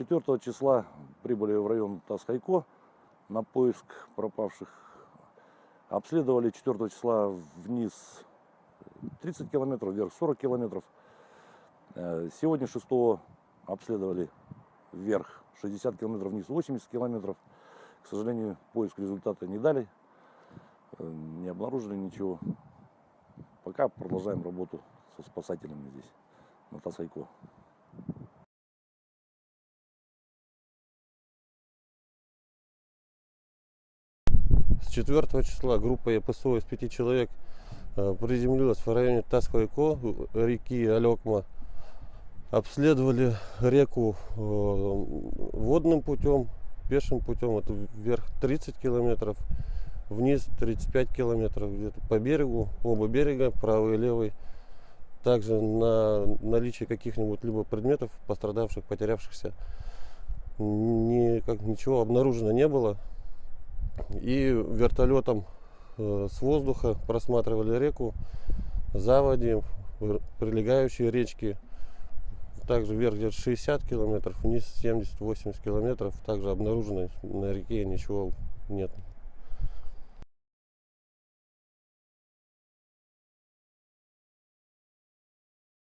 4 числа прибыли в район Тас-Хайко на поиск пропавших. Обследовали 4 числа вниз 30 километров, вверх 40 километров. Сегодня 6 обследовали вверх 60 километров, вниз 80 километров. К сожалению, поиск результата не дали, не обнаружили ничего. Пока продолжаем работу со спасателями здесь, на Тас-Хайко. С 4 числа группа ЕПСО из 5 человек приземлилась в районе Тас-Хайко, реки Алекма. Обследовали реку водным путем, пешим путем. Это вверх 30 километров, вниз 35 километров. Где-то по берегу, оба берега, правый и левый. Также на наличие каких-нибудь либо предметов пострадавших, потерявшихся, ничего обнаружено не было. И вертолетом с воздуха просматривали реку, заводи, прилегающие речки. Также вверх где-то 60 километров, вниз 70-80 километров. Также обнаружено на реке ничего нет.